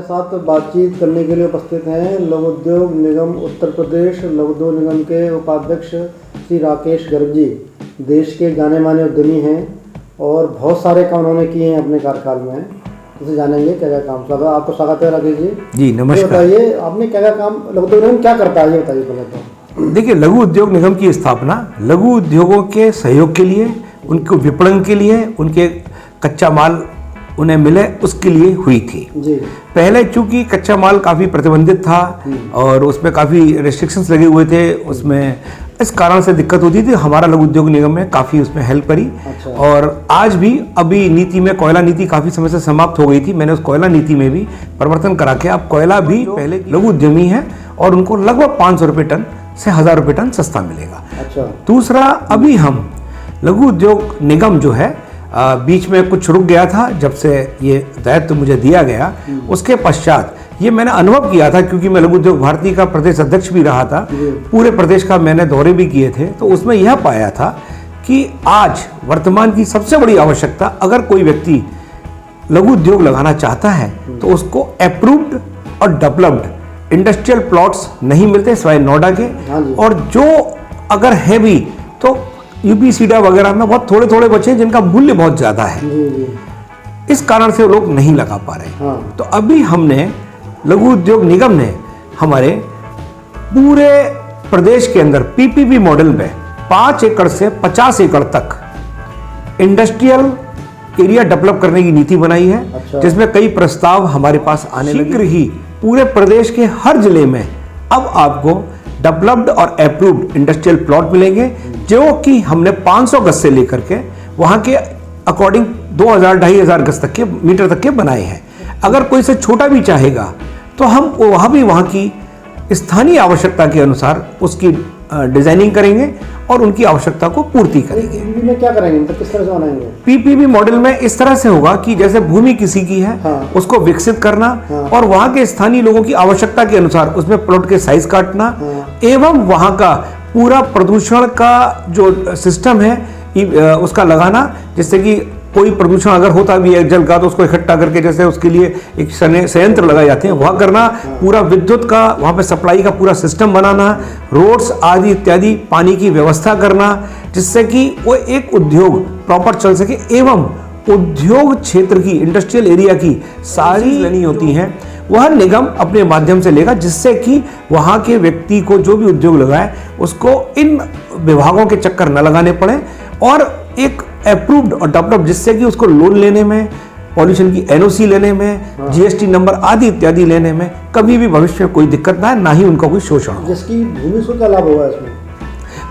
साथ बातचीत करने के लिए उपस्थित हैं लघु उद्योग निगम उत्तर प्रदेश लघु उद्योग निगम के उपाध्यक्ष श्री राकेश गर्ग जी। देश के जाने माने उद्यमी हैं और बहुत सारे काम उन्होंने किए हैं अपने कार्यकाल में। तो जानेंगे क्या क्या काम। स्वागत, आपको स्वागत है राकेश जी। जी नमस्कार। बताइए आपने क्या क्या काम लघु उद्योग निगम क्या करता है, ये बताइए पहले तो। देखिए, लघु उद्योग निगम की स्थापना लघु उद्योगों के सहयोग के लिए, उनके विपणन के लिए, उनके कच्चा माल उन्हें मिले उसके लिए हुई थी जी। पहले चूंकि कच्चा माल काफ़ी प्रतिबंधित था और उसमें काफ़ी रेस्ट्रिक्शंस लगे हुए थे, उसमें इस कारण से दिक्कत होती थी। हमारा लघु उद्योग निगम में काफ़ी उसमें हेल्प करी। अच्छा। और आज भी अभी नीति में कोयला नीति काफ़ी समय से समाप्त हो गई थी, मैंने उस कोयला नीति में भी परिवर्तन करा के अब कोयला भी पहले लघु उद्यमी है और उनको लगभग 500 रुपये टन से 1000 रुपये टन सस्ता मिलेगा। अच्छा। दूसरा, अभी हम लघु उद्योग निगम जो है बीच में कुछ रुक गया था, जब से ये दायित्व मुझे दिया गया उसके पश्चात ये मैंने अनुभव किया था, क्योंकि मैं लघु उद्योग भारती का प्रदेश अध्यक्ष भी रहा था, पूरे प्रदेश का मैंने दौरे भी किए थे। तो उसमें यह पाया था कि आज वर्तमान की सबसे बड़ी आवश्यकता, अगर कोई व्यक्ति लघु उद्योग लगाना चाहता है तो उसको अप्रूव्ड और डेवलप्ड इंडस्ट्रियल प्लॉट्स नहीं मिलते सिवाय नोएडा के, और जो अगर है भी तो यूपी सीडा वगैरह में बहुत थोड़े थोड़े बचे हैं जिनका मूल्य बहुत ज़्यादा है। इस कारण से लोग नहीं लगा पा रहे। तो अभी हमने लघु उद्योग निगम ने हमारे पूरे प्रदेश के अंदर पीपीपी मॉडल में 5 एकड़ से 50 एकड़ तक इंडस्ट्रियल एरिया डेवलप करने की नीति बनाई है। अच्छा। जिसमें कई प्रस्ताव हमारे पास आने लगे। शीघ्र ही पूरे प्रदेश के हर जिले में अब आपको डेवलप्ड और अप्रूव्ड इंडस्ट्रियल प्लॉट मिलेंगे, जो कि हमने 500 गज से लेकर के वहां के अकॉर्डिंग 2000-2500 गज तक के मीटर तक के बनाए हैं। अगर कोई से छोटा भी चाहेगा तो हम वहां की स्थानीय आवश्यकता के अनुसार उसकी डिजाइनिंग करेंगे और उनकी आवश्यकता को पूर्ति करेंगे। पीपीपी में क्या करेंगे, मतलब किस तरह से बनाएंगे? पीपीपी मॉडल में इस तरह से होगा कि जैसे भूमि किसी की है, हाँ। उसको विकसित करना, हाँ। और वहां के स्थानीय लोगों की आवश्यकता के अनुसार उसमें प्लॉट के साइज काटना, हाँ। एवं वहां का पूरा प्रदूषण का जो सिस्टम है उसका लगाना, जिससे कि कोई प्रदूषण अगर होता भी है जल का तो उसको इकट्ठा करके जैसे उसके लिए एक संयंत्र लगाए जाते हैं वह करना, पूरा विद्युत का वहाँ पे सप्लाई का पूरा सिस्टम बनाना, रोड्स आदि इत्यादि, पानी की व्यवस्था करना, जिससे कि वो एक उद्योग प्रॉपर चल सके। एवं उद्योग क्षेत्र की, इंडस्ट्रियल एरिया की सारी लेनी होती हैं वह निगम अपने माध्यम से लेगा, जिससे कि वहाँ के व्यक्ति को जो भी उद्योग लगाए उसको इन विभागों के चक्कर न लगाने पड़े, और एक अप्रूव्ड और डेवलप्ड, जिससे कि उसको लोन लेने में, पॉल्यूशन की एनओसी लेने में, जीएसटी नंबर आदि इत्यादि लेने में कभी भी भविष्य में कोई दिक्कत ना है, ना ही उनका कोई शोषण हो। जिसकी भूमि को क्या लाभ होगा इसमें?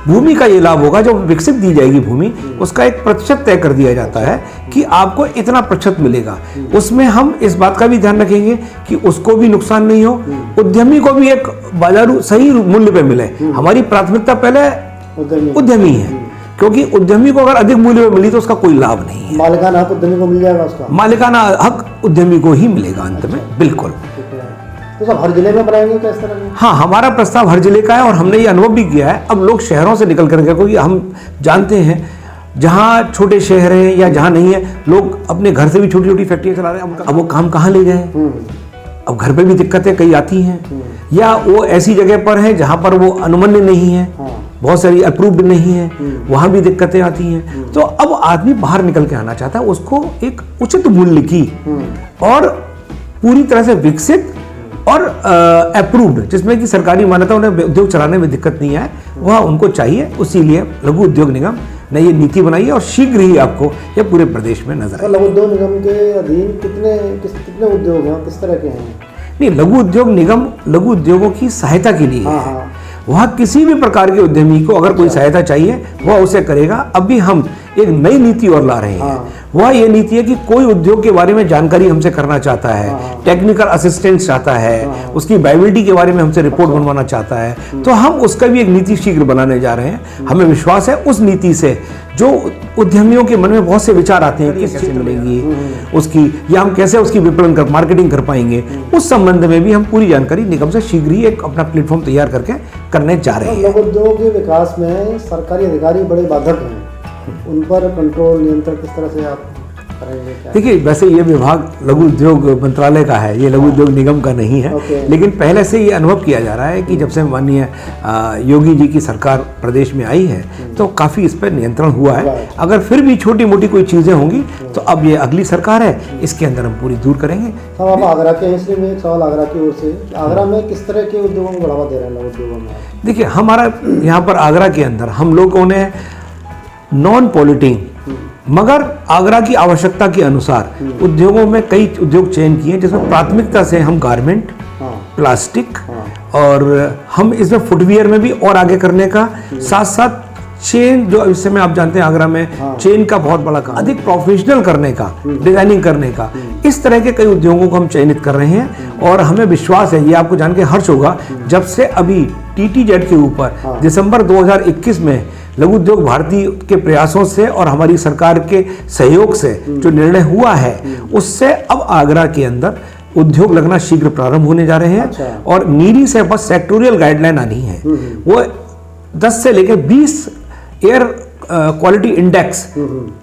भूमि का ये लाभ होगा, जो विकसित दी जाएगी भूमि उसका एक प्रतिशत तय कर दिया जाता है कि आपको इतना प्रतिशत मिलेगा। उसमें हम इस बात का भी ध्यान रखेंगे कि उसको भी नुकसान नहीं हो, उद्यमी को भी एक बाजारू सही मूल्य पे मिले। हमारी प्राथमिकता पहले उद्यमी है, क्योंकि उद्यमी को अगर अधिक मूल्य में मिली तो उसका कोई लाभ नहीं है। मालिकाना हक उद्यमी को मिल जाएगा, उसका मालिकाना हक उद्यमी को ही मिलेगा अंत में। बिल्कुल। तो सब हर जिले में बनाएंगे क्या इस तरह में? हाँ, हमारा प्रस्ताव हर जिले का है और हमने ये अनुभव भी किया है। अब लोग शहरों से निकल करके, क्योंकि हम जानते हैं जहाँ छोटे शहर हैं या जहाँ नहीं है, लोग अपने घर से भी छोटी छोटी फैक्ट्रियाँ चला रहे हैं। अब वो काम कहाँ ले गए? अब घर पे भी दिक्कतें कई आती हैं, या वो ऐसी जगह पर है जहाँ पर वो अनुमन्य नहीं है, बहुत सारी अप्रूव्ड नहीं है, वहाँ भी दिक्कतें आती हैं। तो अब आदमी बाहर निकल के आना चाहता है, उसको एक उचित मूल्य की और पूरी तरह से विकसित और अप्रूव्ड, जिसमें कि सरकारी मान्यता उन्हें उद्योग चलाने में दिक्कत नहीं है, वह उनको चाहिए। इसीलिए लघु उद्योग निगम ने ये नीति बनाई है और शीघ्र ही आपको ये पूरे प्रदेश में नजर आएगा। लघु उद्योग निगम के अधीन कितने उद्योग हैं, किस तरह के हैं? नहीं, लघु उद्योग निगम लघु उद्योगों की सहायता के लिए है। वह किसी भी प्रकार के उद्यमी को अगर कोई सहायता चाहिए वह उसे करेगा। अभी हम एक नई नीति और ला रहे हैं, वह ये नीति है कि कोई उद्योग के बारे में जानकारी हमसे करना चाहता है, टेक्निकल असिस्टेंस चाहता है, उसकी वायबिलिटी के बारे में हमसे रिपोर्ट बनवाना चाहता है, तो हम उसका भी एक नीति शीघ्र बनाने जा रहे हैं। हमें विश्वास है उस नीति से जो उद्यमियों के मन में बहुत से विचार आते हैं, किस चीज मिलेगी उसकी, या हम कैसे उसकी विपणन कर मार्केटिंग कर पाएंगे, उस संबंध में भी हम पूरी जानकारी निगम से शीघ्र ही एक अपना प्लेटफॉर्म तैयार करके करने जा रहे हैं। लघु उद्योग के विकास में सरकारी अधिकारी बड़े बाधक हैं, उन पर कंट्रोल नियंत्रण किस तरह से आप? करेंगे क्या? देखिए, वैसे ये विभाग लघु उद्योग मंत्रालय का है, ये लघु उद्योग निगम का नहीं है। लेकिन पहले से ये अनुभव किया जा रहा है कि जब से माननीय योगी जी की सरकार प्रदेश में आई है तो काफ़ी इस पर नियंत्रण हुआ है। अगर फिर भी छोटी मोटी कोई चीज़ें होंगी तो अब ये अगली सरकार है, इसके अंदर हम पूरी दूर करेंगे। साहब, आप आगरा के हैं, इसलिए मैं एक सवाल आगरा की ओर से, आगरा में किस तरह के उद्योगों को बढ़ावा दे रहे हैं लघु उद्योगों में? देखिए, हमारा यहाँ पर आगरा के अंदर हम लोगों ने नॉन पॉलिटिंग मगर आगरा की आवश्यकता के अनुसार उद्योगों में कई उद्योग चयन किए, जिसमें प्राथमिकता से हम गारमेंट, प्लास्टिक और हम इसमें फुटवियर में भी और आगे करने का, साथ साथ चेन, जो इस समय आप जानते हैं आगरा में चेन का बहुत बड़ा काम, अधिक प्रोफेशनल करने का, डिजाइनिंग करने का, इस तरह के कई उद्योगों को हम चयनित कर रहे हैं। और हमें विश्वास है, ये आपको जान के हर्ष होगा, जब से अभी TTZ के ऊपर दिसंबर 2021 में लघु उद्योग भारती के प्रयासों से और हमारी सरकार के सहयोग से जो निर्णय हुआ है, उससे अब आगरा के अंदर उद्योग लगना शीघ्र प्रारंभ होने जा रहे हैं। और नीरी से बस सेक्टोरियल गाइडलाइन आनी है, वो 10 से लेकर 20 एयर क्वालिटी इंडेक्स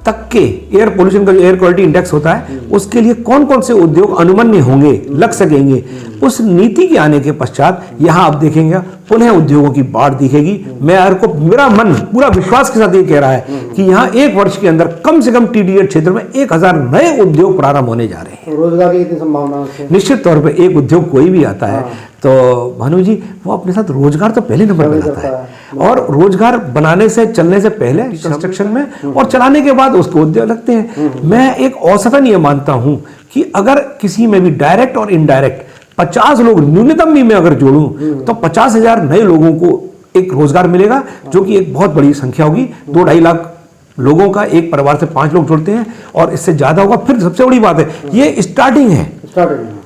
तक के, एयर पोल्यूशन का जो एयर क्वालिटी इंडेक्स होता है, उसके लिए कौन कौन से उद्योग अनुमन्य होंगे, लग सकेंगे, उस नीति के आने के पश्चात यहाँ आप देखेंगे पुनः उद्योगों की बाढ़ दिखेगी। मेरा मन पूरा विश्वास के साथ ये कह रहा है कि यहाँ 1 वर्ष के अंदर कम से कम TTZ क्षेत्र में 1000 नए उद्योग प्रारंभ होने जा रहे हैं। रोजगार की कितनी संभावना है? निश्चित तौर पर एक उद्योग कोई भी आता है तो भानु जी, वो अपने साथ रोजगार तो पहले नंबर पे लाता है। और रोजगार बनाने से, चलने से पहले कंस्ट्रक्शन में, और चलाने के बाद उसको उद्योग लगते हैं। मैं एक औसतन ये मानता हूं कि अगर किसी में भी डायरेक्ट और इनडायरेक्ट 50 लोग न्यूनतम भी मैं अगर जोड़ूं तो 50,000 नए लोगों को एक रोजगार मिलेगा, जो कि एक बहुत बड़ी संख्या होगी। 2-2.5 लाख लोगों का एक परिवार से 5 लोग जुड़ते हैं और इससे ज्यादा होगा। फिर सबसे बड़ी बात है, ये स्टार्टिंग है,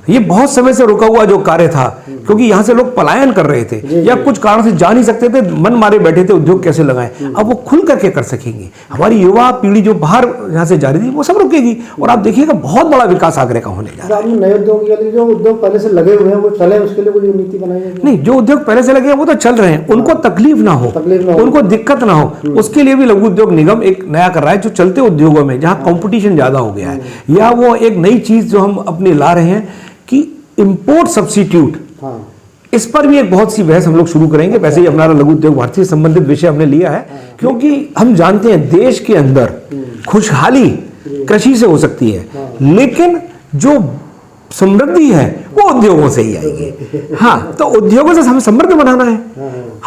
ये बहुत समय से रुका हुआ जो कार्य था, क्योंकि यहाँ से लोग पलायन कर रहे थे या कुछ कारण से जा नहीं सकते थे, मन मारे बैठे थे उद्योग कैसे लगाएं। अब वो खुल करके कर सकेंगे। हमारी युवा पीढ़ी जो बाहर यहाँ से जा रही थी वो सब रुकेगी और आप देखिएगा बहुत बड़ा विकास आगरा का होने जा रहा है। नए उद्योग के लिए जो उद्योग पहले से लगे हुए हैं वो चले, उसके लिए कोई नीति बनाई है? नहीं, जो उद्योग पहले से लगे हैं वो तो चल रहे हैं, उनको तकलीफ ना हो, उनको दिक्कत ना हो, उसके लिए भी लघु उद्योग निगम एक नया कर रहा है, जो चलते उद्योगों में जहाँ कॉम्पिटिशन ज्यादा हो गया है, या वो एक नई चीज जो हम अपने ला रहे हैं कि इंपोर्ट सब्स्टिट्यूट, इस पर भी एक बहुत सी बहस हम लोग शुरू करेंगे। वैसे ही हमारा लघु उद्योग भारतीय से संबंधित विषय हमने लिया है, क्योंकि हम जानते हैं देश के अंदर खुशहाली कृषि से हो सकती है, लेकिन जो समृद्धि है वो उद्योगों से ही आएगी। हाँ, तो उद्योगों से हमें समृद्ध बनाना है,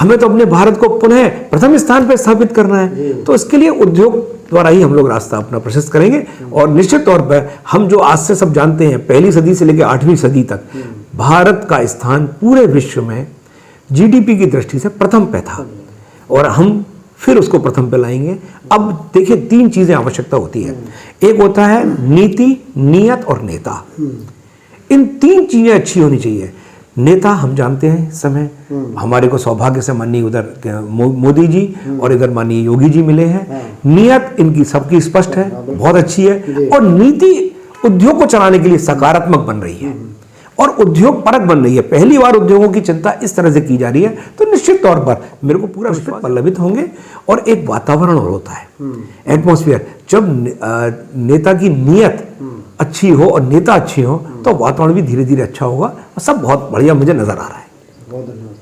हमें तो अपने भारत को पुनः प्रथम स्थान पर स्थापित करना है। तो इसके लिए उद्योग द्वारा ही हम लोग रास्ता अपना प्रशस्त करेंगे। और निश्चित तौर पर हम जो आज से सब जानते हैं, 1ली सदी से लेकर 8वीं सदी तक भारत का स्थान पूरे विश्व में GDP की दृष्टि से प्रथम पे था, और हम फिर उसको प्रथम पे लाएंगे। अब देखिए, 3 चीजें आवश्यकता होती है। एक होता है नीति, नियत और नेता। इन 3 चीजें अच्छी होनी चाहिए। नेता हम जानते हैं, इस समय हमारे को सौभाग्य से माननीय उधर मोदी जी और इधर माननीय योगी जी मिले हैं। नियत इनकी सबकी स्पष्ट है, बहुत अच्छी है, और नीति उद्योग को चलाने के लिए सकारात्मक बन रही है और उद्योग परक बन रही है। पहली बार उद्योगों की चिंता इस तरह से की जा रही है, तो निश्चित तौर पर मेरे को पूरा विश्वास पल्लवित होंगे। और एक वातावरण और होता है, एटमॉस्फेयर, जब नेता की नियत अच्छी हो और नेता अच्छी हो तो वातावरण भी धीरे धीरे अच्छा होगा, और सब बहुत बढ़िया मुझे नजर आ रहा है। बहुत धन्यवाद।